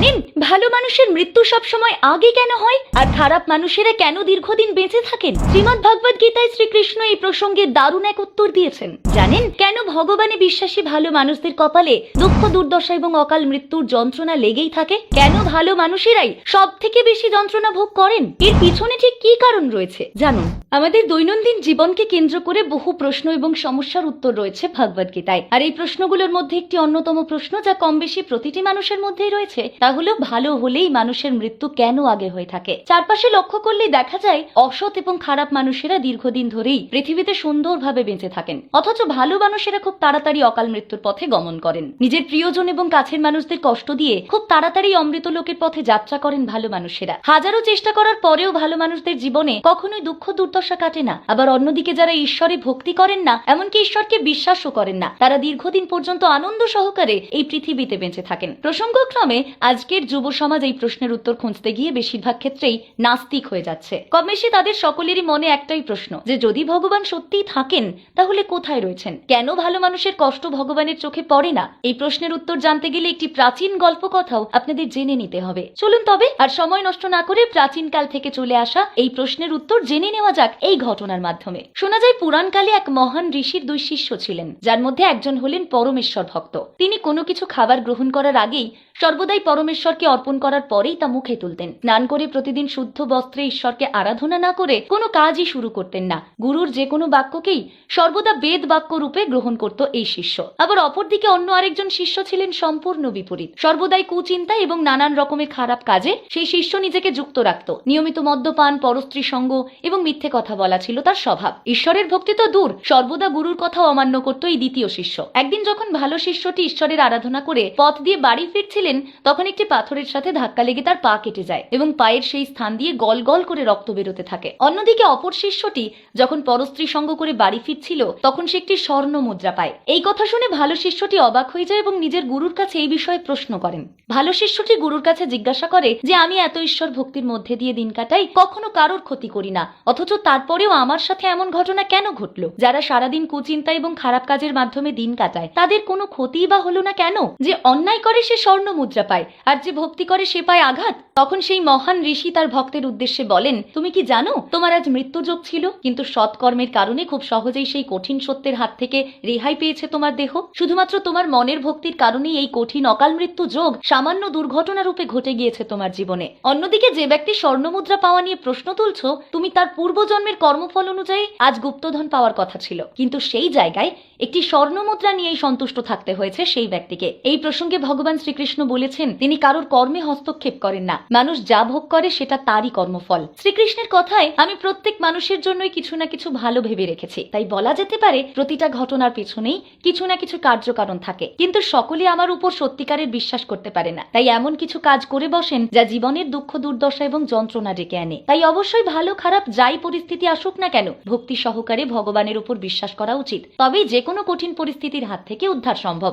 জানেন ভালো মানুষের মৃত্যু সবসময় আগে কেন হয় আর খারাপ মানুষেরা কেন দীর্ঘদিন বেঁচে থাকেন? শ্রীমদ্ ভগবদ গীতায় শ্রীকৃষ্ণ এই প্রসঙ্গে দারুণ এক উত্তর দিয়েছেন। জানেন কেন ভগবানে বিশ্বাসী ভালো মানুষদের কপালে দুঃখ দুর্দশা এবং অকাল মৃত্যুর যন্ত্রণা লেগেই থাকে? কেন ভালো মানুষেরাই সব থেকে বেশি যন্ত্রণা ভোগ করেন? এর পিছনে ঠিক কি কারণ রয়েছে জানুন। আমাদের দৈনন্দিন জীবনকে কেন্দ্র করে বহু প্রশ্ন এবং সমস্যার উত্তর রয়েছে ভগবদ গীতায়। আর এই প্রশ্নগুলোর মধ্যে একটি অন্যতম প্রশ্ন যা কম বেশি প্রতিটি মানুষের মধ্যেই রয়েছে, তা হলো ভালো হলেই মানুষের মৃত্যু কেন আগে হয়ে থাকে? চারপাশে লক্ষ্য করলেই দেখা যায় অসৎ এবং খারাপ মানুষেরা দীর্ঘদিন ধরেই পৃথিবীতে সুন্দরভাবে বেঁচে থাকেন, অথচ ভালো মানুষেরা খুব তাড়াতাড়ি অকাল মৃত্যুর পথে গমন করেন। নিজের প্রিয়জন এবং কাছের মানুষদের কষ্ট দিয়ে খুব তাড়াতাড়ি অমৃত লোকের পথে যাত্রা করেন ভালো মানুষেরা। হাজারো চেষ্টা করার পরেও ভালো মানুষদের জীবনে কখনোই দুঃখ দুর্দশা কাটে না। আবার অন্যদিকে যারা ঈশ্বরে ভক্তি করেন না, এমনকি ঈশ্বরকে বিশ্বাসও করেন না, তারা দীর্ঘদিন পর্যন্ত আনন্দ সহকারে এই পৃথিবীতে বেঁচে থাকেন। প্রসঙ্গক্রমে আজকের যুব সমাজ এই প্রশ্নের উত্তর খুঁজতে গিয়ে বেশিরভাগ ক্ষেত্রেই নাস্তিক হয়ে যাচ্ছে। কম বেশি তাদের সকলেরই মনে একটাই প্রশ্ন, যে যদি ভগবান সত্যিই থাকেন তাহলে কোথায় রয়েছেন? কেন ভালো মানুষের কষ্ট ভগবানের চোখে পড়ে না? এই প্রশ্নের উত্তর জানতে গেলে একটি প্রাচীন গল্প কথাও আপনাদের জেনে নিতে হবে। চলুন তবে আর সময় নষ্ট না করে প্রাচীনকাল থেকে চলে আসা এই প্রশ্নের উত্তর জেনে নেওয়া যাক এই ঘটনার মাধ্যমে। শোনা যায় পুরাণকালে এক মহান ঋষির দুই শিষ্য ছিলেন, যার মধ্যে একজন হলেন পরমেশ্বর ভক্ত। তিনি কোনো কিছু খাবার গ্রহণ করার আগেই সর্বদাই পরমেশ্বরকে অর্পণ করার পরেই তা মুখে তুলতেন। স্নান করে প্রতিদিন শুদ্ধ বস্ত্রে ঈশ্বরকে আরাধনা না করে কোনো কাজই শুরু করতেন না। গুরুর যে কোনো বাক্যকেই সর্বদা বেদ বাক্য রূপে গ্রহণ করত এই শিষ্য। আবার অপরদিকে অন্য আরেকজন শিষ্য ছিলেন সম্পূর্ণ বিপরীত। সর্বদাই কুচিন্তা এবং নানান রকমের খারাপ কাজে সেই শিষ্য নিজেকে যুক্ত রাখত। নিয়মিত মদ্যপান, পরস্ত্রী সঙ্গ এবং মিথ্যে কথা বলা ছিল তার স্বভাব। ঈশ্বরের ভক্তি তো দূর, সর্বদা গুরুর কথাও অমান্য করত এই দ্বিতীয় শিষ্য। একদিন যখন ভালো শিষ্যটি ঈশ্বরের আরাধনা করে পথ দিয়ে বাড়ি ফিরছিলেন, তখন একটি পাথরের সাথে ধাক্কা লেগে তার পা কেটে যায় এবং পায়ের সেই স্থান দিয়ে গল গল করে রক্ত বেরোতে থাকে। অন্যদিকে অপর শিষ্যটি যখন পরস্ত্রী সঙ্গ করে বাড়ি ফিরছিল, তখন সে একটি স্বর্ণ মুদ্রা পায়। এই কথা শুনে ভালো শিষ্যটি অবাক হয়ে যায় এবং নিজের গুরুর কাছে এই বিষয়ে প্রশ্ন করেন। ভালো শিষ্যটি গুরুর কাছে জিজ্ঞাসা করে যে আমি এত ঈশ্বর ভক্তির মধ্যে দিয়ে দিন কাটাই, কখনো কারোর ক্ষতি করি না, অথচ তারপরেও আমার সাথে এমন ঘটনা কেন ঘটলো? যারা সারাদিন কুচিন্তা এবং খারাপ কাজের মাধ্যমে দিন কাটায়, তাদের কোনো ক্ষতিই বা হলো না কেন? যে অন্যায় করে সে স্বর্ণ মুদ্রা পায়, আর যে ভক্তি করে সে পায় আঘাত। তখন সেই মহান ঋষি তার ভক্তের উদ্দেশ্যে বলেন, তুমি কি জানো তোমার আজ মৃত্যুযোগ ছিল, কিন্তু সৎকর্মের কারণে খুব সহজেই সেই কঠিন সত্যের হাত থেকে রেহাই পেয়েছে তোমার দেহ। শুধুমাত্র তোমার মনের ভক্তির কারণেই এই কঠিন অকাল মৃত্যু যোগ সামান্য দুর্ঘটনা রূপে ঘটে গিয়েছে তোমার জীবনে। অন্যদিকে যে ব্যক্তি স্বর্ণমুদ্রা পাওয়া নিয়ে প্রশ্ন তুলছো, তুমি তার পূর্বজন্মের কর্মফল অনুযায়ী আজ গুপ্তধন পাওয়ার কথা ছিল, কিন্তু সেই জায়গায় একটি স্বর্ণমুদ্রা নিয়েই সন্তুষ্ট থাকতে হয়েছে সেই ব্যক্তিকে। এই প্রসঙ্গে ভগবান শ্রীকৃষ্ণ বলেছেন, তিনি কারোর কর্মে হস্তক্ষেপ করেন না। মানুষ যা ভোগ করে সেটা তারই কর্মফল। শ্রীকৃষ্ণের কথায় আমি প্রত্যেক মানুষের জন্যই কিছু না কিছু ভালো ভেবে রেখেছি। তাই বলা যেতে পারে প্রতিটা ঘটনার পেছনেই কিছু না কিছু কার্যকারণ থাকে, কিন্তু সকলে আমার উপর সত্যিকারের বিশ্বাস করতে পারে না। তাই এমন কিছু কাজ করে বসেন যা জীবনের দুঃখ দুর্দশা এবং যন্ত্রণা ডেকে আনে। তাই অবশ্যই ভালো খারাপ যাই পরিস্থিতি আসুক না কেন, ভক্তি সহকারে ভগবানের উপর বিশ্বাস করা উচিত। তবেই যে কোনো কঠিন পরিস্থিতির হাত থেকে উদ্ধার সম্ভব।